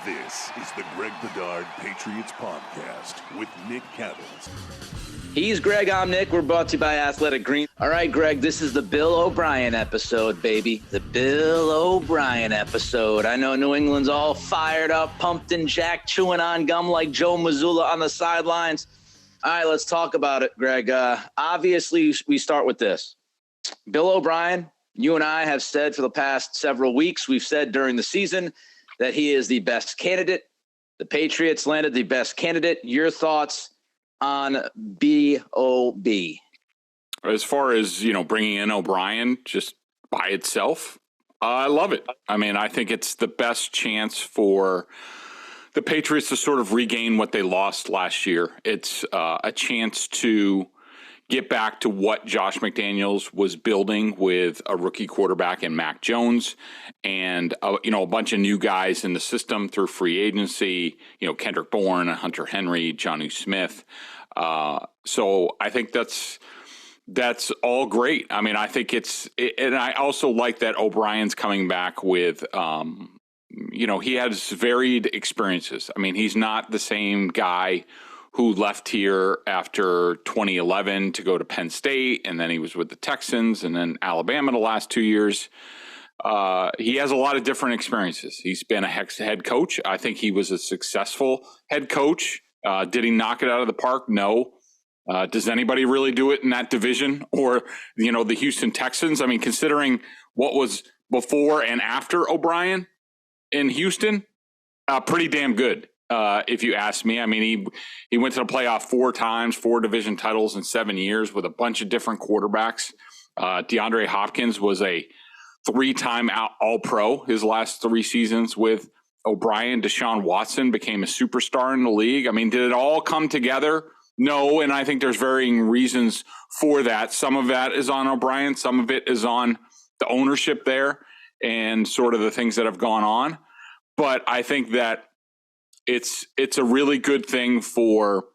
This is the Greg Bedard Patriots Podcast with Nick Cattles. He's Greg, I'm Nick. We're brought to you by Athletic Green. All right, Greg, this is the Bill O'Brien episode, baby. The Bill O'Brien episode. I know New England's all fired up, pumped and jacked, chewing on gum like Joe Mazzulla on the sidelines. All right, let's talk about it, Greg. Obviously, we start with this. Bill O'Brien, you and I have said for the past several weeks, we've said during the season that he is the best candidate. The Patriots landed the best candidate. Your thoughts on B.O.B.? As far as, bringing in O'Brien just by itself, I love it. I mean, I think it's the best chance for the Patriots to sort of regain what they lost last year. It's a chance to get back to what Josh McDaniels was building with a rookie quarterback in Mac Jones and, a bunch of new guys in the system through free agency, Kendrick Bourne, Hunter Henry, Jonnu Smith. So I think that's all great. I mean, I think and I also like that O'Brien's coming back with, he has varied experiences. I mean, he's not the same guy who left here after 2011 to go to Penn State, and then he was with the Texans and then Alabama the last 2 years. He has a lot of different experiences. He's been a head coach. I think he was a successful head coach. Did he knock it out of the park? No. Does anybody really do it in that division or, the Houston Texans? I mean, considering what was before and after O'Brien in Houston, pretty damn good. If you ask me. I mean, he went to the playoff 4 times, 4 division titles in 7 years with a bunch of different quarterbacks. DeAndre Hopkins was a 3-time All-Pro his last 3 seasons with O'Brien. Deshaun Watson became a superstar in the league. I mean, did it all come together? No, and I think there's varying reasons for that. Some of that is on O'Brien. Some of it is on the ownership there and sort of the things that have gone on. But I think that it's a really good thing for,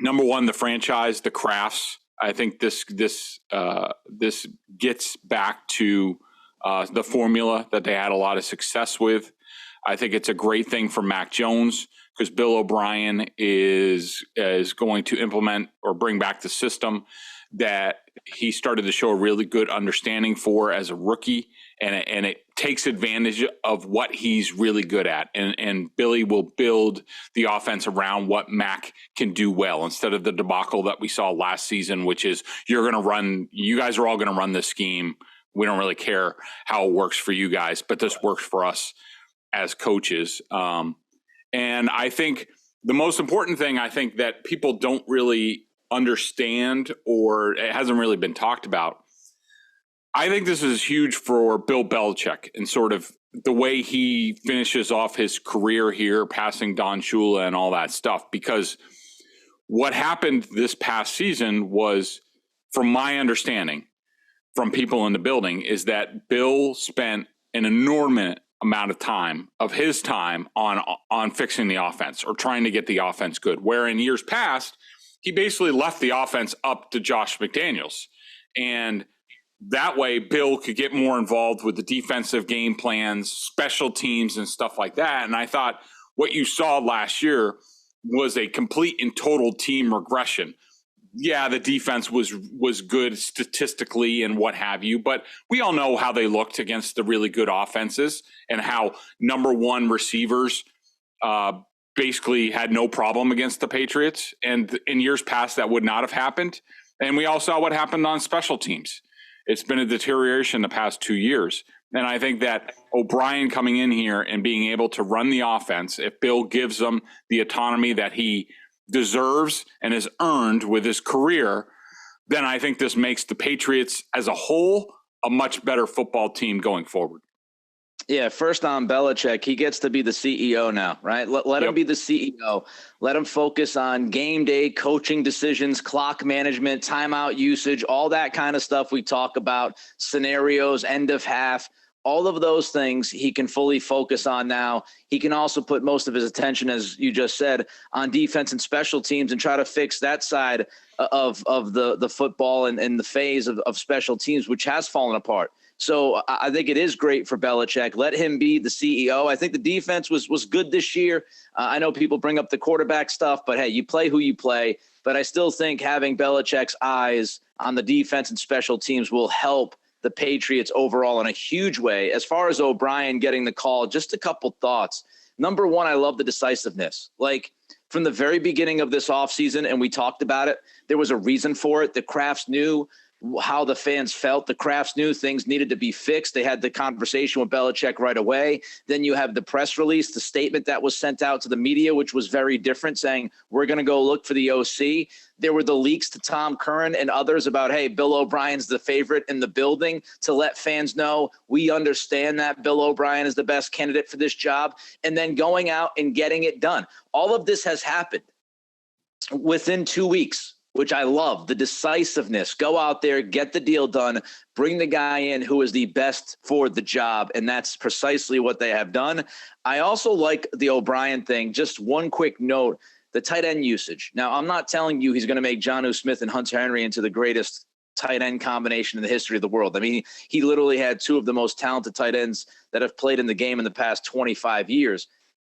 number one, the franchise, the crafts. I think this gets back to the formula that they had a lot of success with. I think it's a great thing for Mac Jones because Bill O'Brien is going to implement or bring back the system that he started to show a really good understanding for as a rookie. And it takes advantage of what he's really good at. And Billy will build the offense around what Mac can do well instead of the debacle that we saw last season, which is you guys are all going to run this scheme. We don't really care how it works for you guys, but this works for us as coaches. And I think the most important thing that people don't really understand or it hasn't really been talked about, I think this is huge for Bill Belichick and sort of the way he finishes off his career here, passing Don Shula and all that stuff. Because what happened this past season was, from my understanding from people in the building, is that Bill spent an enormous amount of time of his time on fixing the offense or trying to get the offense good. Where in years past, he basically left the offense up to Josh McDaniels. And that way, Bill could get more involved with the defensive game plans, special teams, and stuff like that. And I thought what you saw last year was a complete and total team regression. Yeah, the defense was good statistically and what have you, but we all know how they looked against the really good offenses and how number one receivers basically had no problem against the Patriots. And in years past, that would not have happened. And we all saw what happened on special teams. It's been a deterioration the past 2 years. And I think that O'Brien coming in here and being able to run the offense, if Bill gives them the autonomy that he deserves and has earned with his career, then I think this makes the Patriots as a whole a much better football team going forward. Yeah, first on Belichick, he gets to be the CEO now, right? Let him be the CEO. Let him focus on game day coaching decisions, clock management, timeout usage, all that kind of stuff we talk about, scenarios, end of half, all of those things he can fully focus on now. He can also put most of his attention, as you just said, on defense and special teams and try to fix that side of the football and the phase of special teams, which has fallen apart. So I think it is great for Belichick. Let him be the CEO. I think the defense was good this year. I know people bring up the quarterback stuff, but hey, you play who you play. But I still think having Belichick's eyes on the defense and special teams will help the Patriots overall in a huge way. As far as O'Brien getting the call, just a couple thoughts. Number one, I love the decisiveness. Like from the very beginning of this offseason, and we talked about it, there was a reason for it. The Crafts knew how the fans felt. The Crafts knew things needed to be fixed. They had the conversation with Belichick right away. Then you have the press release, the statement that was sent out to the media, which was very different, saying we're going to go look for the OC. There were the leaks to Tom Curran and others about, hey, Bill O'Brien's the favorite in the building, to let fans know we understand that Bill O'Brien is the best candidate for this job, and then going out and getting it done. All of this has happened within 2 weeks, which I love. The decisiveness. Go out there, get the deal done, bring the guy in who is the best for the job, and that's precisely what they have done. I also like the O'Brien thing. Just one quick note, the tight end usage. Now, I'm not telling you he's going to make Jonnu Smith and Hunter Henry into the greatest tight end combination in the history of the world. I mean, he literally had two of the most talented tight ends that have played in the game in the past 25 years.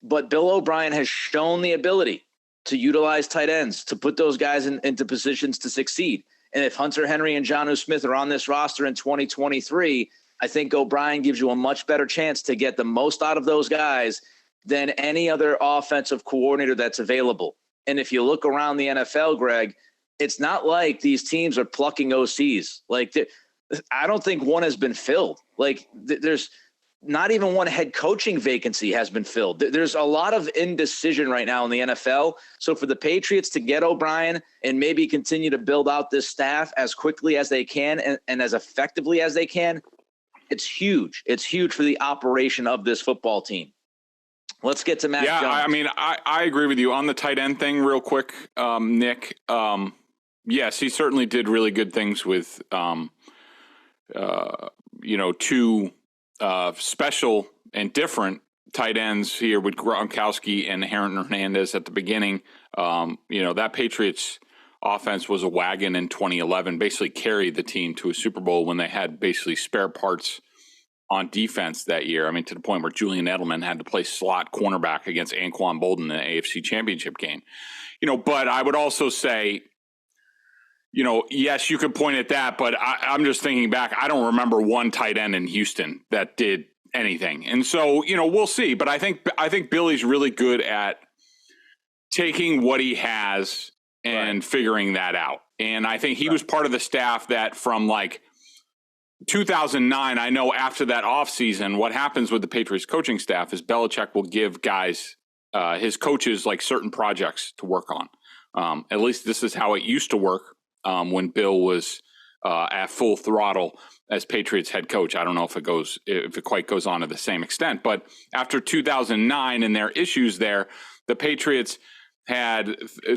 But Bill O'Brien has shown the ability to utilize tight ends, to put those guys into positions to succeed. And if Hunter Henry and Jonnu Smith are on this roster in 2023, I think O'Brien gives you a much better chance to get the most out of those guys than any other offensive coordinator that's available. And if you look around the NFL, Greg, it's not like these teams are plucking OCs. Like, I don't think one has been filled. Like, there's not even one head coaching vacancy has been filled. There's a lot of indecision right now in the NFL. So for the Patriots to get O'Brien and maybe continue to build out this staff as quickly as they can and as effectively as they can, it's huge. It's huge for the operation of this football team. Let's get to Mac Jones. Yeah, I mean, I agree with you on the tight end thing real quick, Nick. Yes, he certainly did really good things with, two special and different tight ends here with Gronkowski and Aaron Hernandez at the beginning. That Patriots offense was a wagon in 2011, basically carried the team to a Super Bowl when they had basically spare parts on defense that year. I mean, to the point where Julian Edelman had to play slot cornerback against Anquan Bolden in the AFC Championship game. But I would also say, yes, you could point at that, but I'm just thinking back. I don't remember one tight end in Houston that did anything. And so, we'll see. But I think Billy's really good at taking what he has and figuring that out. And I think he was part of the staff that from 2009, I know after that offseason, what happens with the Patriots coaching staff is Belichick will give guys, his coaches, certain projects to work on. At least this is how it used to work when Bill was at full throttle as Patriots head coach. I don't know if it quite goes on to the same extent, but after 2009 and their issues there, the Patriots had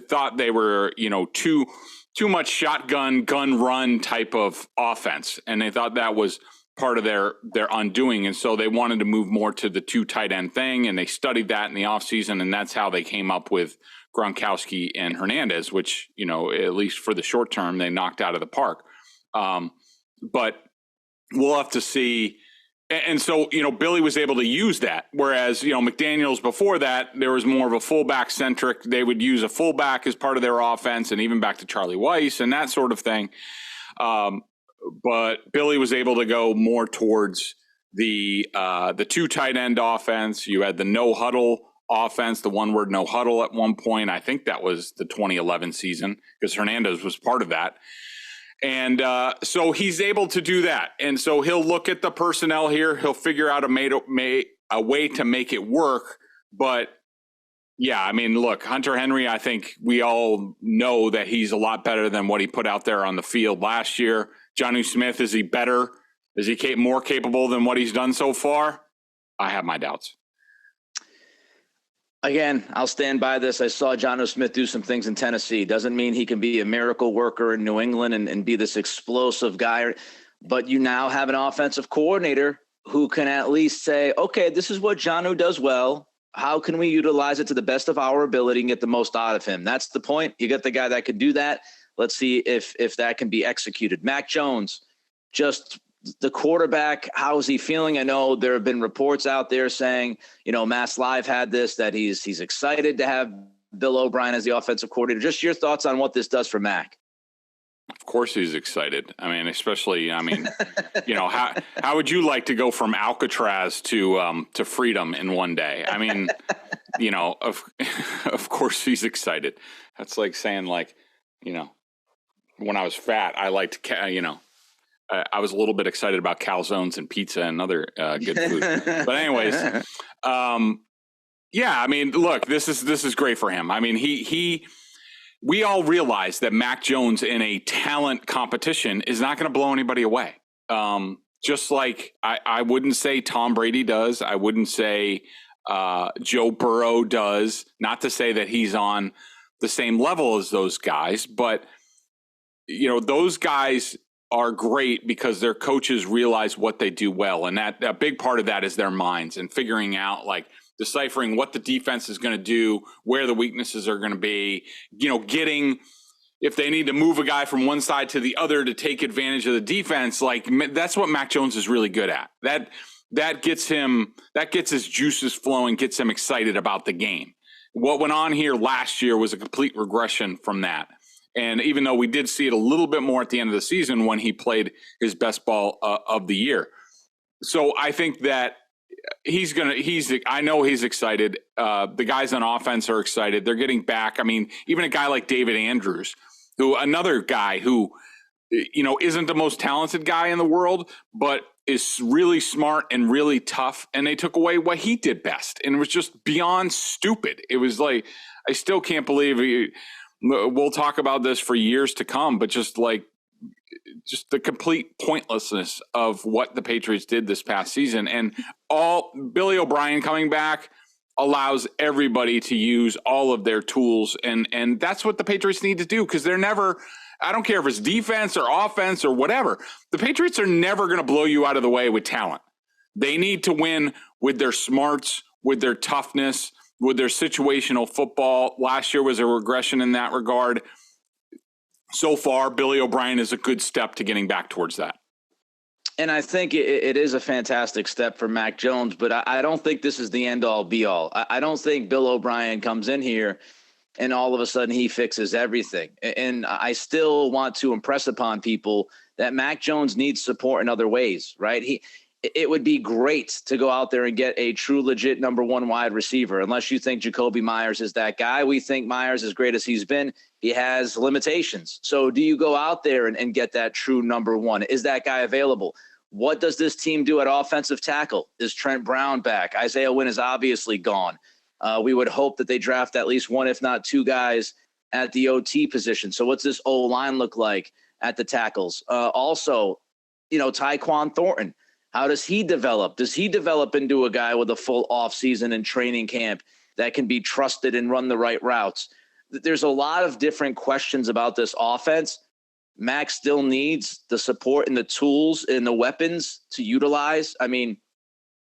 thought they were, too much shotgun, gun run type of offense. And they thought that was part of their undoing. And so they wanted to move more to the two tight end thing. And they studied that in the offseason. And that's how they came up with Gronkowski and Hernandez, which, at least for the short term, they knocked out of the park. But we'll have to see. And so, Billy was able to use that. Whereas, McDaniels before that, there was more of a fullback centric. They would use a fullback as part of their offense, and even back to Charlie Weiss and that sort of thing. But Billy was able to go more towards the two tight end offense. You had the no huddle offense, the one word no huddle at one point. I think that was the 2011 season because Hernandez was part of that. And so he's able to do that. And so he'll look at the personnel here. He'll figure out a way to make it work. But, yeah, I mean, look, Hunter Henry, I think we all know that he's a lot better than what he put out there on the field last year. Jonnu Smith, is he better? Is he more capable than what he's done so far? I have my doubts. Again, I'll stand by this. I saw Jonnu Smith do some things in Tennessee. Doesn't mean he can be a miracle worker in New England and be this explosive guy. But you now have an offensive coordinator who can at least say, okay, this is what Jonnu does well. How can we utilize it to the best of our ability and get the most out of him? That's the point. You got the guy that could do that. Let's see if that can be executed. Mac Jones, just the quarterback, how is he feeling? I know there have been reports out there saying, Mass Live had this, that he's excited to have Bill O'Brien as the offensive coordinator. Just your thoughts on what this does for Mac. Of course he's excited. I mean, especially, how would you like to go from Alcatraz to freedom in one day? I mean, of course he's excited. That's like saying, when I was fat, I liked, I was a little bit excited about calzones and pizza and other good food. But anyways, yeah, I mean, look, this is great for him. I mean, we all realize that Mac Jones in a talent competition is not going to blow anybody away. Just like I wouldn't say Tom Brady does. I wouldn't say Joe Burrow does. Not to say that he's on the same level as those guys, but those guys are great because their coaches realize what they do well. And that a big part of that is their minds and figuring out, deciphering what the defense is going to do, where the weaknesses are going to be, getting, if they need to move a guy from one side to the other to take advantage of the defense, that's what Mac Jones is really good at. That gets his juices flowing, gets him excited about the game. What went on here last year was a complete regression from that. And even though we did see it a little bit more at the end of the season when he played his best ball of the year. So I think that I know he's excited. The guys on offense are excited. They're getting back. I mean, even a guy like David Andrews, another guy who, isn't the most talented guy in the world, but is really smart and really tough. And they took away what he did best. And it was just beyond stupid. It was I still can't believe we'll talk about this for years to come, but just the complete pointlessness of what the Patriots did this past season. And Billy O'Brien coming back allows everybody to use all of their tools. And that's what the Patriots need to do, because they're never, I don't care if it's defense or offense or whatever, the Patriots are never going to blow you out of the way with talent. They need to win with their smarts, with their toughness, with their situational football. Last year was a regression in that regard. So far, Billy O'Brien is a good step to getting back towards that. And I think it is a fantastic step for Mac Jones, but I don't think this is the end-all, be-all. I don't think Bill O'Brien comes in here and all of a sudden he fixes everything. And I still want to impress upon people that Mac Jones needs support in other ways, right? It would be great to go out there and get a true, legit number one wide receiver. Unless you think Jacoby Myers is that guy. We think Myers, as great as he's been, he has limitations. So do you go out there and get that true number one? Is that guy available? What does this team do at offensive tackle? Is Trent Brown back? Isaiah Wynn is obviously gone. We would hope that they draft at least one, if not two guys at the OT position. So what's this O-line look like at the tackles? Also, Tyquan Thornton. How does he develop? Does he develop into a guy with a full offseason and training camp that can be trusted and run the right routes? There's a lot of different questions about this offense. Mac still needs the support and the tools and the weapons to utilize. I mean,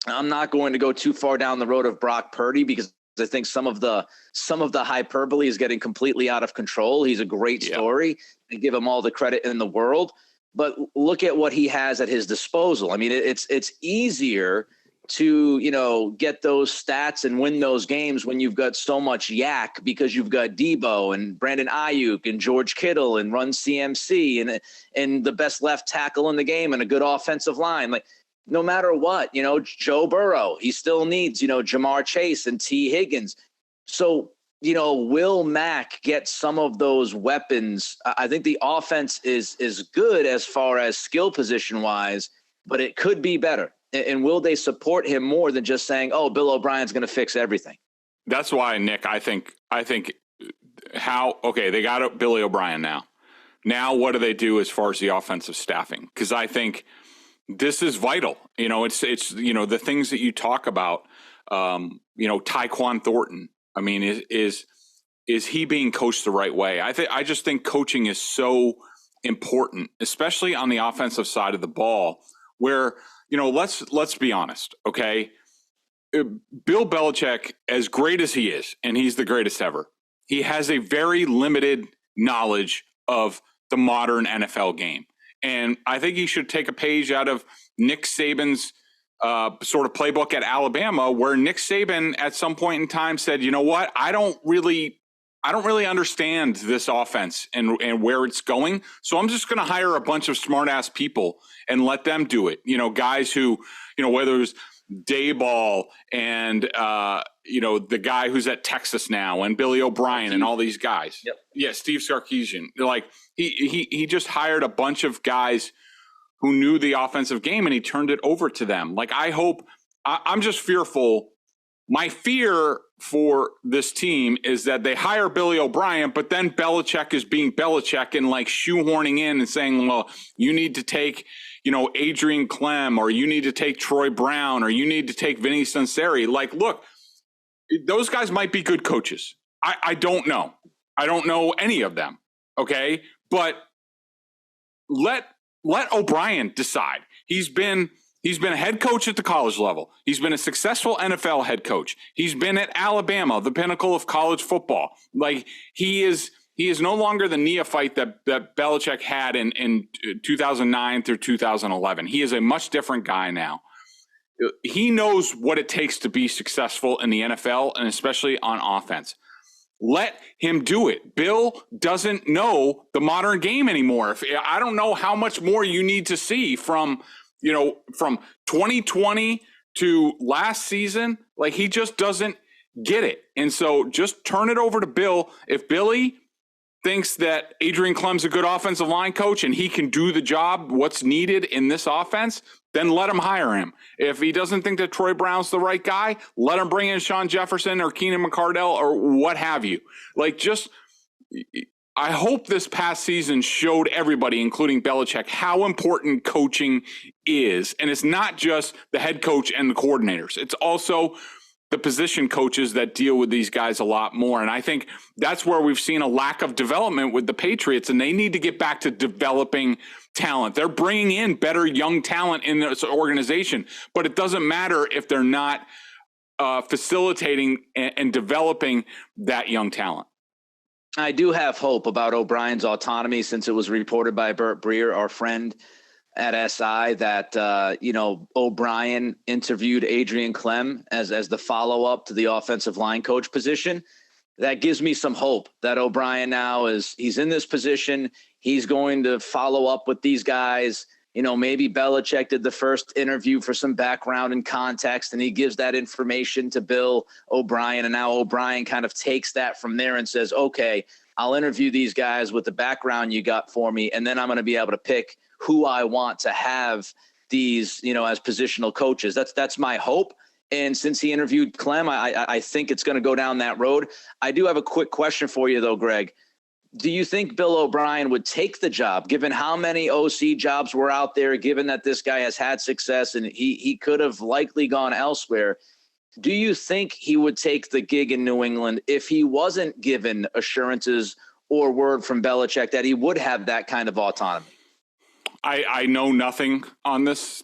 I'm not going to go too far down the road of Brock Purdy because I think some of the hyperbole is getting completely out of control. He's a great story and give him all the credit in the world. But look at what he has at his disposal. I mean, it's easier to, get those stats and win those games when you've got so much yak, because you've got Debo and Brandon Ayuk and George Kittle and Run CMC and the best left tackle in the game and a good offensive line. No matter what, Joe Burrow, he still needs, Jamar Chase and T. Higgins. So, will Mac get some of those weapons? I think the offense is good as far as skill position wise, but it could be better. And will they support him more than just saying, oh, Bill O'Brien's going to fix everything? That's why, Nick, I think they got Billy O'Brien now. Now what do they do as far as the offensive staffing? Because I think this is vital. It's the things that you talk about, Tyquan Thornton. I mean, is he being coached the right way? I just think coaching is so important, especially on the offensive side of the ball, where, let's be honest, okay? Bill Belichick, as great as he is, and he's the greatest ever, he has a very limited knowledge of the modern NFL game. And I think he should take a page out of Nick Saban's sort of playbook at Alabama, where Nick Saban at some point in time said, you know what, I don't really understand this offense and where it's going. So I'm just going to hire a bunch of smart ass people and let them do it. Guys who, whether it's Dayball and, the guy who's at Texas now and Billy O'Brien and all these guys. Yep. Yeah. Steve Sarkisian. Like he just hired a bunch of guys who knew the offensive game and he turned it over to them. Like, I'm just fearful. My fear for this team is that they hire Billy O'Brien, but then Belichick is being Belichick and like shoehorning in and saying, well, you need to take, Adrian Klemm, or you need to take Troy Brown, or you need to take Vinny Sunseri. Like, look, those guys might be good coaches. I don't know. I don't know any of them. Okay. But let O'Brien decide. He's been a head coach at the college level. He's been a successful NFL head coach. He's been at Alabama, the pinnacle of college football. Like, he is no longer the neophyte that Belichick had in 2009 through 2011. He is a much different guy now. He knows what it takes to be successful in the NFL, and especially on offense. Let him do it. Bill doesn't know the modern game anymore. I don't know how much more you need to see from 2020 to last season. Like, he just doesn't get it. And so just turn it over to Bill. If Billy thinks that Adrian Klemm's a good offensive line coach and he can do the job, what's needed in this offense, then let him hire him. If he doesn't think that Troy Brown's the right guy, let him bring in Sean Jefferson or Keenan McCardell or what have you. Like, I hope this past season showed everybody, including Belichick, how important coaching is. And it's not just the head coach and the coordinators. It's also the position coaches that deal with these guys a lot more. And I think that's where we've seen a lack of development with the Patriots, and they need to get back to developing talent. They're bringing in better young talent in this organization, but it doesn't matter if they're not facilitating and developing that young talent. I do have hope about O'Brien's autonomy, since it was reported by Burt Breer, our friend at SI, that, O'Brien interviewed Adrian Klemm as the follow-up to the offensive line coach position. That gives me some hope that O'Brien now he's in this position. He's going to follow up with these guys. Maybe Belichick did the first interview for some background and context, and he gives that information to Bill O'Brien. And now O'Brien kind of takes that from there and says, okay, I'll interview these guys with the background you got for me, and then I'm going to be able to pick who I want to have these, as positional coaches. That's my hope. And since he interviewed Klemm, I think it's going to go down that road. I do have a quick question for you, though, Greg. Do you think Bill O'Brien would take the job, given how many OC jobs were out there, given that this guy has had success and he could have likely gone elsewhere? Do you think he would take the gig in New England if he wasn't given assurances or word from Belichick that he would have that kind of autonomy? I know nothing on this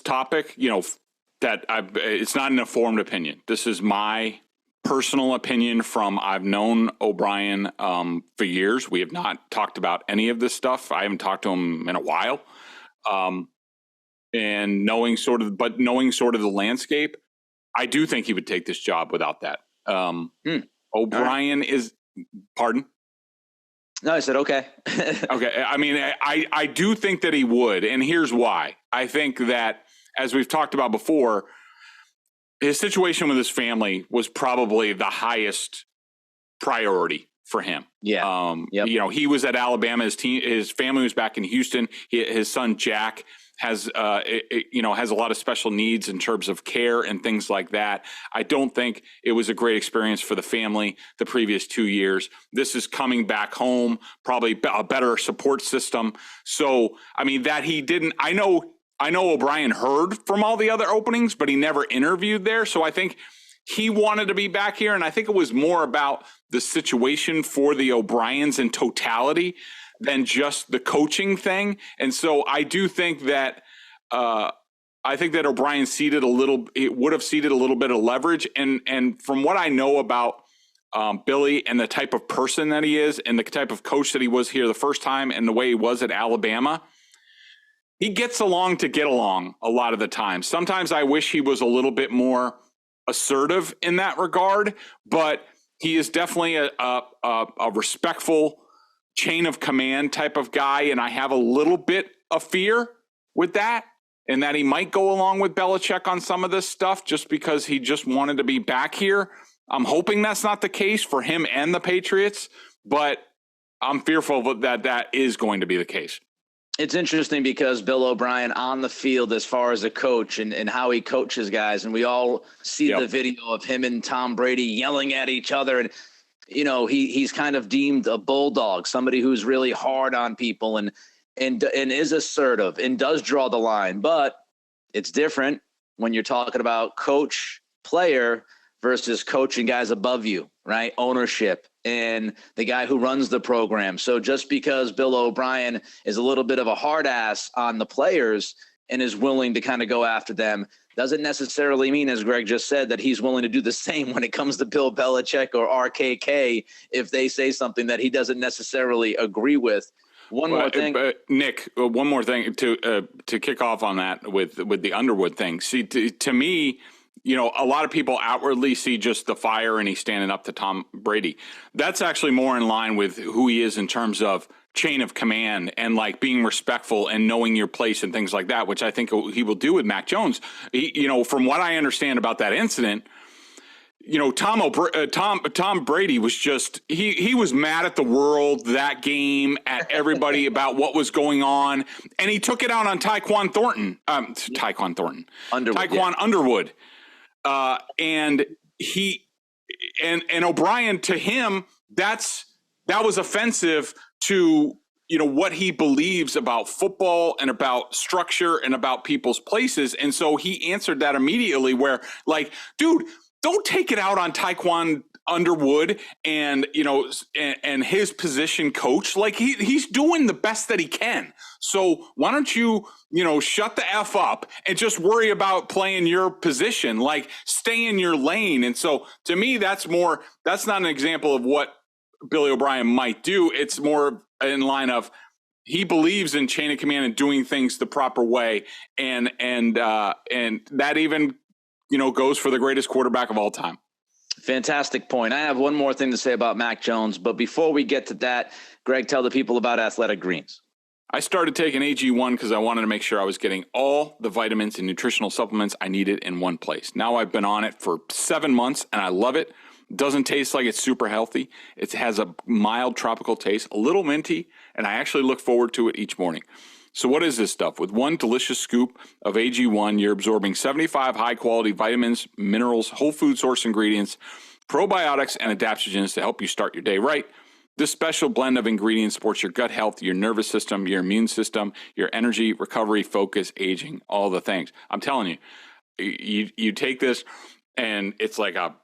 topic, it's not an informed opinion. This is my personal opinion I've known O'Brien for years. We have not talked about any of this stuff. I haven't talked to him in a while. And knowing sort of the landscape, I do think he would take this job without that. O'Brien is, pardon? No, I said, okay. Okay. I mean, I do think that he would. And here's why. I think that, as we've talked about before, his situation with his family was probably the highest priority for him. Yeah. He was at Alabama. His family was back in Houston. His son, Jack, has a lot of special needs in terms of care and things like that. I don't think it was a great experience for the family the previous 2 years. This is coming back home, probably a better support system. So, I mean, that he didn't, I know O'Brien heard from all the other openings, but he never interviewed there. So I think he wanted to be back here. And I think it was more about the situation for the O'Briens in totality than just the coaching thing. And so I do think that O'Brien would have ceded a little bit of leverage. And from what I know about Billy and the type of person that he is and the type of coach that he was here the first time and the way he was at Alabama, he gets along to get along a lot of the time. Sometimes I wish he was a little bit more assertive in that regard, but he is definitely a respectful chain of command type of guy, and I have a little bit of fear with that, and that he might go along with Belichick on some of this stuff just because he just wanted to be back here. I'm hoping that's not the case for him and the Patriots, but I'm fearful that that is going to be the case. It's interesting because Bill O'Brien on the field as far as a coach and how he coaches guys, and we all see the video of him and Tom Brady yelling at each other, and he's kind of deemed a bulldog, somebody who's really hard on people and is assertive and does draw the line. But it's different when you're talking about coach player versus coaching guys above you, right? Ownership and the guy who runs the program. So just because Bill O'Brien is a little bit of a hard ass on the players and is willing to kind of go after them doesn't necessarily mean, as Greg just said, that he's willing to do the same when it comes to Bill Belichick or RKK if they say something that he doesn't necessarily agree with. One more thing, Nick. One more thing to kick off on that with the Underwood thing. See, to me, a lot of people outwardly see just the fire and he's standing up to Tom Brady. That's actually more in line with who he is in terms of chain of command and like being respectful and knowing your place and things like that, which I think he will do with Mac Jones. From what I understand about that incident, Tom Brady was just he was mad at the world that game, at everybody about what was going on, and he took it out on Tyquan Underwood, and O'Brien, to him that was offensive to what he believes about football and about structure and about people's places, and so he answered that immediately. Where like, dude, don't take it out on Tyquan Underwood and his position coach. Like he's doing the best that he can. So why don't you shut the F up and just worry about playing your position, like stay in your lane. And so to me, that's not an example of what Billy O'Brien might do. It's more in line of he believes in chain of command and doing things the proper way. And that even goes for the greatest quarterback of all time. Fantastic point. I have one more thing to say about Mac Jones, but before we get to that, Greg, tell the people about Athletic Greens. I started taking AG1 because I wanted to make sure I was getting all the vitamins and nutritional supplements I needed in one place. Now I've been on it for 7 months and I love it. It doesn't taste like it's super healthy. It has a mild tropical taste, a little minty, and I actually look forward to it each morning. So what is this stuff? With one delicious scoop of AG1, you're absorbing 75 high-quality vitamins, minerals, whole food source ingredients, probiotics, and adaptogens to help you start your day right. This special blend of ingredients supports your gut health, your nervous system, your immune system, your energy, recovery, focus, aging, all the things. I'm telling you, you take this, and it's like a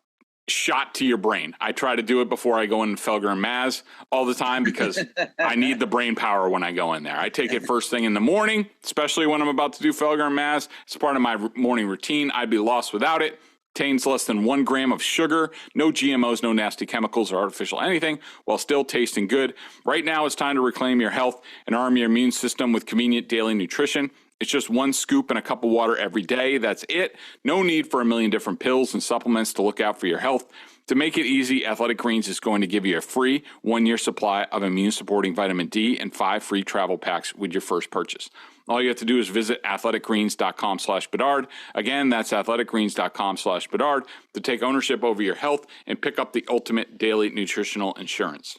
shot to your brain. I try to do it before I go in Felger and Maz all the time because I need the brain power when I go in there. I take it first thing in the morning, especially when I'm about to do Felger and Maz. It's part of my morning routine. I'd be lost without it. Contains less than 1 gram of sugar, no GMOs, no nasty chemicals or artificial anything, while still tasting good. Right now, it's time to reclaim your health and arm your immune system with convenient daily nutrition. It's just 1 scoop in a cup of water every day. That's it. No need for a million different pills and supplements to look out for your health. To make it easy, Athletic Greens is going to give you a free 1-year supply of immune-supporting vitamin D and 5 free travel packs with your first purchase. All you have to do is visit athleticgreens.com/Bedard. Again, that's athleticgreens.com/Bedard to take ownership over your health and pick up the ultimate daily nutritional insurance.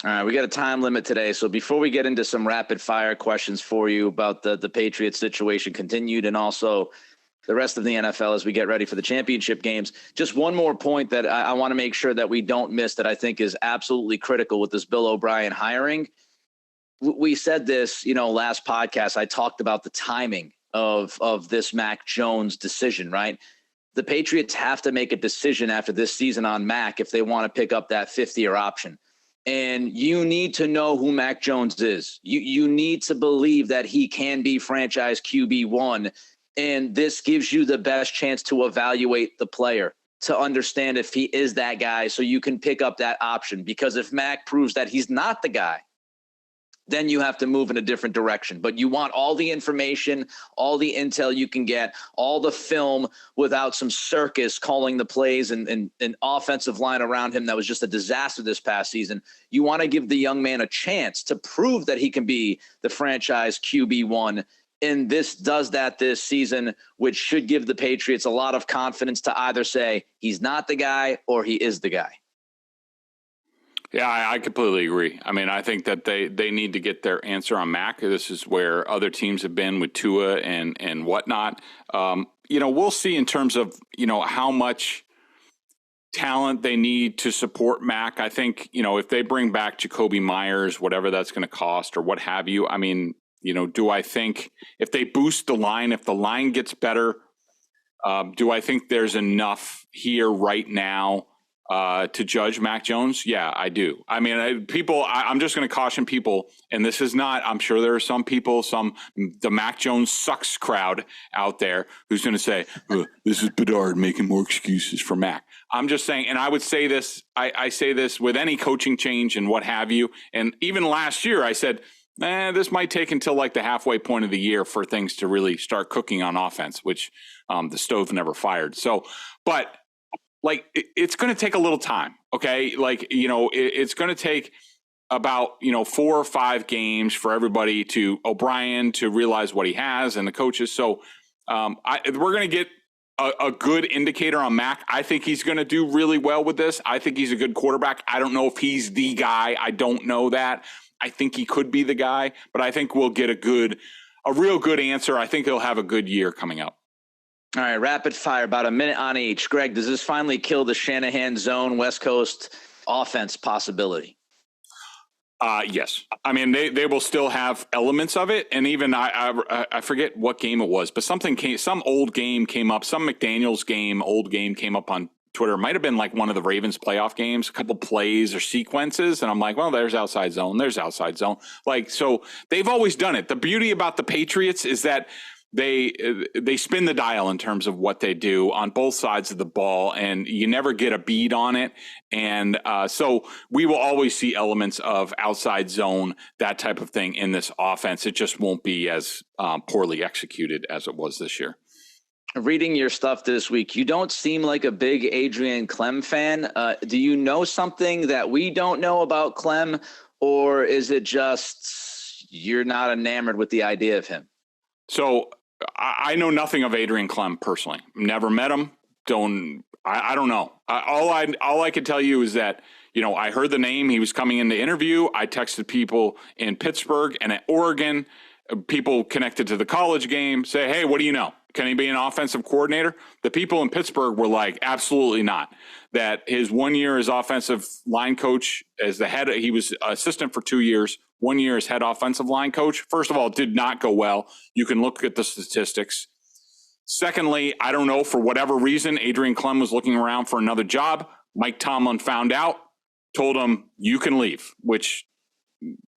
All right, we got a time limit today. So before we get into some rapid fire questions for you about the Patriots situation continued and also the rest of the NFL as we get ready for the championship games, just one more point that I want to make sure that we don't miss that I think is absolutely critical with this Bill O'Brien hiring. We said this, last podcast, I talked about the timing of this Mac Jones decision, right? The Patriots have to make a decision after this season on Mac if they want to pick up that 5th-year option. And you need to know who Mac Jones is. You need to believe that he can be franchise QB1. And this gives you the best chance to evaluate the player, to understand if he is that guy so you can pick up that option. Because if Mac proves that he's not the guy, then you have to move in a different direction. But you want all the information, all the intel you can get, all the film without some circus calling the plays and an offensive line around him that was just a disaster this past season. You want to give the young man a chance to prove that he can be the franchise QB1. And this does that this season, which should give the Patriots a lot of confidence to either say he's not the guy or he is the guy. Yeah, I completely agree. I mean, I think that they need to get their answer on Mac. This is where other teams have been with Tua and whatnot. We'll see in terms of, how much talent they need to support Mac. I think, if they bring back Jacoby Myers, whatever that's going to cost or what have you, I mean, do I think if they boost the line, if the line gets better, do I think there's enough here right now to judge Mac Jones? Yeah, I do. I mean, I'm just going to caution people, and this is not, I'm sure there are some people, the Mac Jones sucks crowd out there who's going to say, this is Bedard making more excuses for Mac. I'm just saying, and I would say this, I say this with any coaching change and what have you. And even last year I said, this might take until like the halfway point of the year for things to really start cooking on offense, which the stove never fired. So, but it's going to take a little time. Okay. It's going to take about, 4 or 5 games for everybody O'Brien to realize what he has and the coaches. So we're going to get a good indicator on Mac. I think he's going to do really well with this. I think he's a good quarterback. I don't know if he's the guy. I don't know that. I think he could be the guy, but I think we'll get a real good answer. I think he'll have a good year coming up. All right, rapid fire, about a minute on each. Greg, does this finally kill the Shanahan zone West Coast offense possibility? Yes. I mean, they will still have elements of it. And even I forget what game it was, but some old game came up, some McDaniels old game came up on Twitter. It might have been like one of the Ravens playoff games, a couple plays or sequences. And I'm like, well, there's outside zone. So they've always done it. The beauty about the Patriots is that they spin the dial in terms of what they do on both sides of the ball, and you never get a beat on it. And so we will always see elements of outside zone, that type of thing in this offense. It just won't be as poorly executed as it was this year. Reading your stuff this week, you don't seem like a big Adrian Klemm fan. Do you know something that we don't know about Klemm, or is it just you're not enamored with the idea of him? So I know nothing of Adrian Klemm personally. Never met him. I don't know. All I can tell you is that, I heard the name. He was coming in to interview. I texted people in Pittsburgh and at Oregon, people connected to the college game, say, hey, what do you know? Can he be an offensive coordinator? The people in Pittsburgh were like, absolutely not. That his 1 year as offensive line coach, as the head, he was assistant for 2 years, 1 year as head offensive line coach. First of all, it did not go well. You can look at the statistics. Secondly, I don't know, for whatever reason, Adrian Klemm was looking around for another job. Mike Tomlin found out, told him, you can leave, which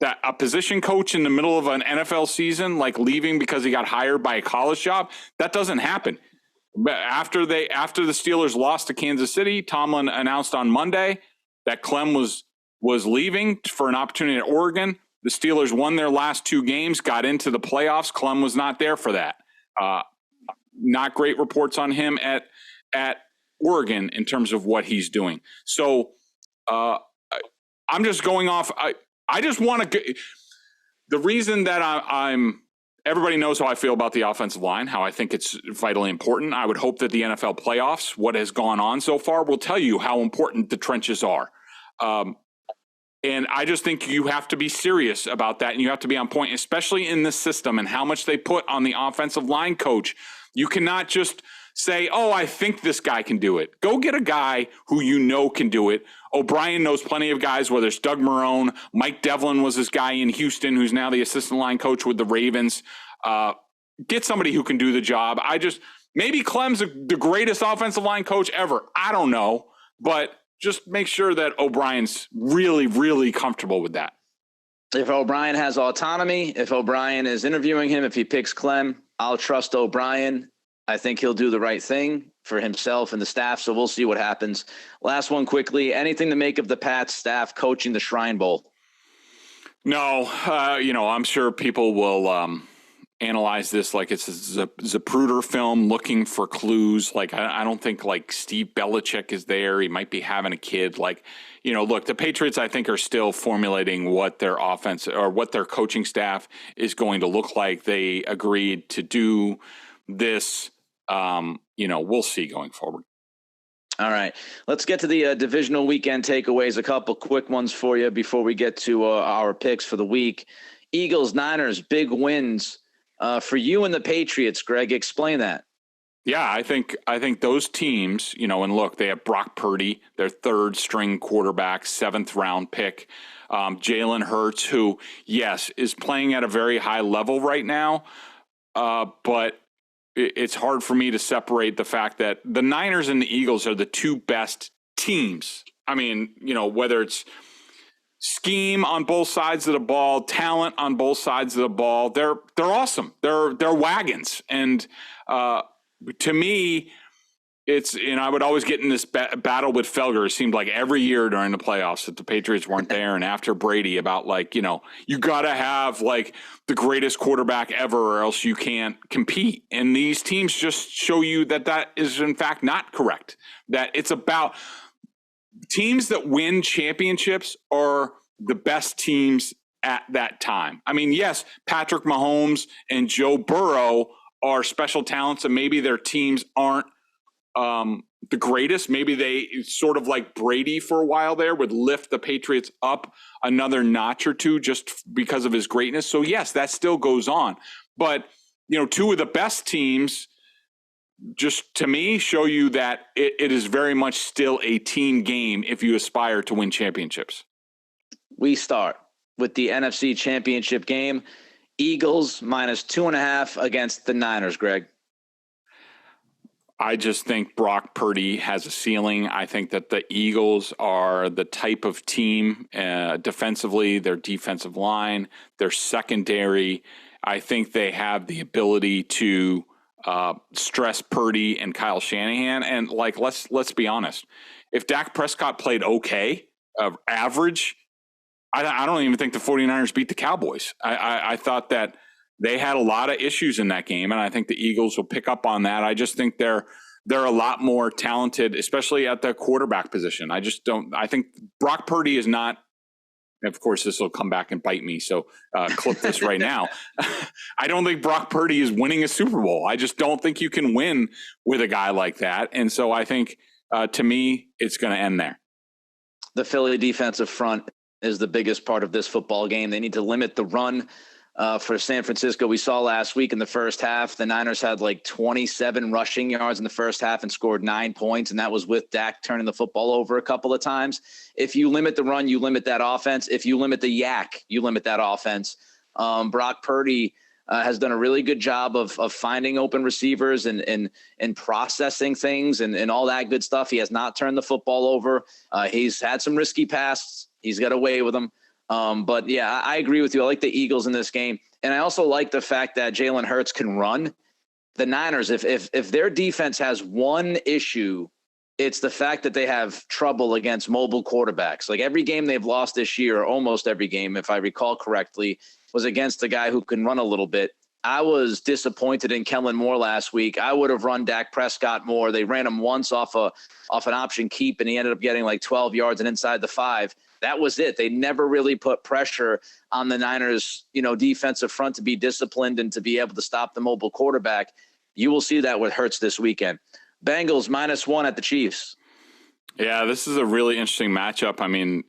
that a position coach in the middle of an NFL season, like leaving because he got hired by a college job, that doesn't happen. After the Steelers lost to Kansas City, Tomlin announced on Monday that Klemm was leaving for an opportunity at Oregon. The Steelers won their last 2 games, got into the playoffs. Klemm was not there for that. Not great reports on him at Oregon in terms of what he's doing. So I'm just going off. I just want to. The reason that I'm. Everybody knows how I feel about the offensive line, how I think it's vitally important. I would hope that the NFL playoffs, what has gone on so far, will tell you how important the trenches are. And I just think you have to be serious about that, and you have to be on point, especially in this system and how much they put on the offensive line coach. You cannot just say, oh, I think this guy can do it. Go get a guy who you know can do it. O'Brien knows plenty of guys, whether it's Doug Marrone, Mike Devlin was this guy in Houston who's now the assistant line coach with the Ravens. Get somebody who can do the job. Maybe Klemm's the greatest offensive line coach ever. I don't know, but just make sure that O'Brien's really, really comfortable with that. If O'Brien has autonomy, if O'Brien is interviewing him, if he picks Klemm, I'll trust O'Brien. I think he'll do the right thing for himself and the staff, so we'll see what happens. Last one quickly, anything to make of the Pats staff coaching the Shrine Bowl? No, I'm sure people will analyze this like it's a Zapruder film looking for clues. Like, I don't think like Steve Belichick is there. He might be having a kid. Like, look, the Patriots, I think, are still formulating what their offense or what their coaching staff is going to look like. They agreed to do this. We'll see going forward. All right, let's get to the divisional weekend takeaways. A couple quick ones for you before we get to our picks for the week. Eagles, Niners, big wins for you and the Patriots. Greg, explain that. Yeah, I think those teams, and look, they have Brock Purdy, their third string quarterback, 7th round pick. Jalen Hurts, who, yes, is playing at a very high level right now, but it's hard for me to separate the fact that the Niners and the Eagles are the two best teams. I mean, whether it's scheme on both sides of the ball, talent on both sides of the ball, they're awesome. They're wagons. And to me, it's, I would always get in this battle with Felger. It seemed like every year during the playoffs that the Patriots weren't there. And after Brady, about like, you got to have like the greatest quarterback ever or else you can't compete. And these teams just show you that is in fact not correct. That it's about teams that win championships are the best teams at that time. I mean, yes, Patrick Mahomes and Joe Burrow are special talents and maybe their teams aren't the greatest. Maybe they sort of like Brady for a while there would lift the Patriots up another notch or two just because of his greatness. So yes, that still goes on. But, two of the best teams just to me show you that it is very much still a team game if you aspire to win championships. We start with the NFC Championship game. Eagles -2.5 against the Niners, Greg. I just think Brock Purdy has a ceiling. I think that the Eagles are the type of team defensively, their defensive line, their secondary. I think they have the ability to stress Purdy and Kyle Shanahan. And like, let's be honest. If Dak Prescott played okay, average, I don't even think the 49ers beat the Cowboys. I thought that they had a lot of issues in that game, and I think the Eagles will pick up on that. I just think they're a lot more talented, especially at the quarterback position. I think Brock Purdy is not, of course, this will come back and bite me, so clip this right now. I don't think Brock Purdy is winning a Super Bowl. I just don't think you can win with a guy like that. And so I think, to me, it's going to end there. The Philly defensive front is the biggest part of this football game. They need to limit the run. For San Francisco, we saw last week in the first half, the Niners had like 27 rushing yards in the first half and scored 9 points, and that was with Dak turning the football over a couple of times. If you limit the run, you limit that offense. If you limit the yak, you limit that offense. Brock Purdy has done a really good job of finding open receivers and processing things and all that good stuff. He has not turned the football over. He's had some risky passes. He's got away with them. But yeah, I agree with you. I like the Eagles in this game. And I also like the fact that Jalen Hurts can run. The Niners, if their defense has one issue, it's the fact that they have trouble against mobile quarterbacks. Like every game they've lost this year, or almost every game, if I recall correctly, was against a guy who can run a little bit. I was disappointed in Kellen Moore last week. I would have run Dak Prescott more. They ran him once off an option keep, and he ended up getting like 12 yards and inside the 5. That was it. They never really put pressure on the Niners, defensive front to be disciplined and to be able to stop the mobile quarterback. You will see that with Hurts this weekend. Bengals -1 at the Chiefs. Yeah, this is a really interesting matchup. I mean,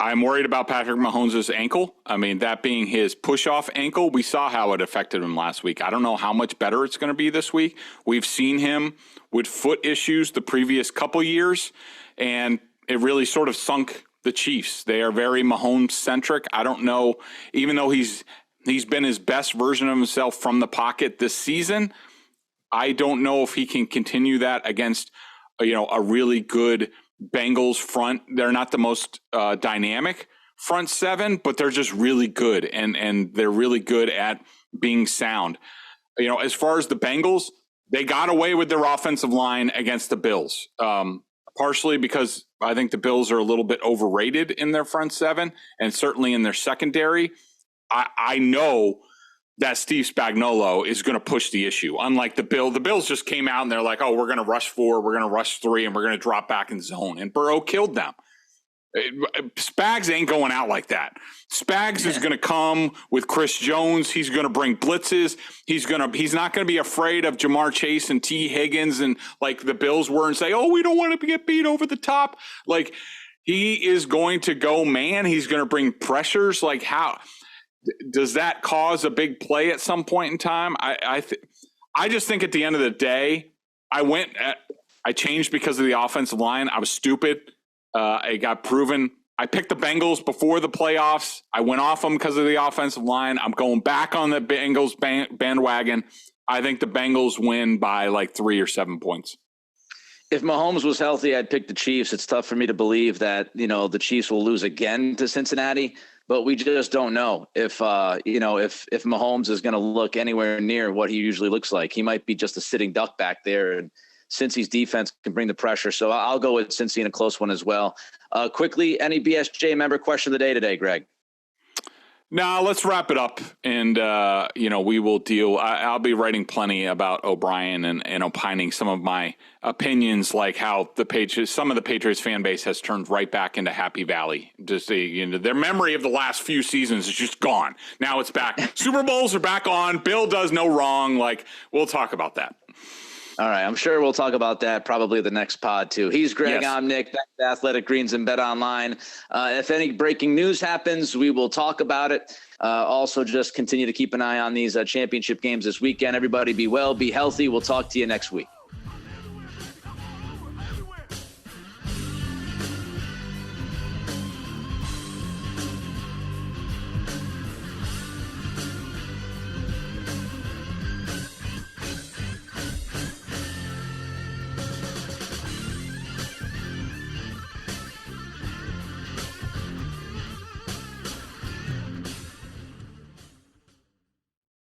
I'm worried about Patrick Mahomes' ankle. I mean, that being his push-off ankle, we saw how it affected him last week. I don't know how much better it's going to be this week. We've seen him with foot issues the previous couple years, and it really sort of sunk the Chiefs. They are very Mahomes-centric. I don't know, even though he's been his best version of himself from the pocket this season, I don't know if he can continue that against, a really good Bengals front. They're not the most dynamic front seven, but they're just really good, and they're really good at being sound. As far as the Bengals, they got away with their offensive line against the Bills. partially because I think the Bills are a little bit overrated in their front seven and certainly in their secondary. I know that Steve Spagnuolo is going to push the issue. Unlike the Bills just came out and they're like, oh, we're going to rush 4, we're going to rush 3, and we're going to drop back in zone. And Burrow killed them. Spags ain't going out like that. Spags is going to come with Chris Jones. He's going to bring blitzes. He's not going to be afraid of Jamar Chase and T. Higgins and like the Bills were and say, oh, we don't want to get beat over the top. Like he is going to go man. He's going to bring pressures. Like how does that cause a big play at some point in time? I just think at the end of the day, I changed because of the offensive line. I was stupid. It got proven. I picked the Bengals before the playoffs. I went off them because of the offensive line. I'm going back on the Bengals bandwagon. I think the Bengals win by like 3 or 7 points. If Mahomes was healthy, I'd pick the Chiefs. It's tough for me to believe that, the Chiefs will lose again to Cincinnati, but we just don't know if Mahomes is going to look anywhere near what he usually looks like. He might be just a sitting duck back there, and Cincy's defense can bring the pressure. So I'll go with Cincy in a close one as well. Quickly, any BSJ member question of the day today, Greg? No, let's wrap it up. And, we will deal. I'll be writing plenty about O'Brien and opining some of my opinions, like how some of the Patriots fan base has turned right back into Happy Valley. Just their memory of the last few seasons is just gone. Now it's back. Super Bowls are back on. Bill does no wrong. Like, we'll talk about that. All right. I'm sure we'll talk about that probably the next pod too. He's Greg. Yes. I'm Nick. Back to Athletic Greens and Bet Online. If any breaking news happens, we will talk about it. Also, just continue to keep an eye on these championship games this weekend. Everybody be well, be healthy. We'll talk to you next week.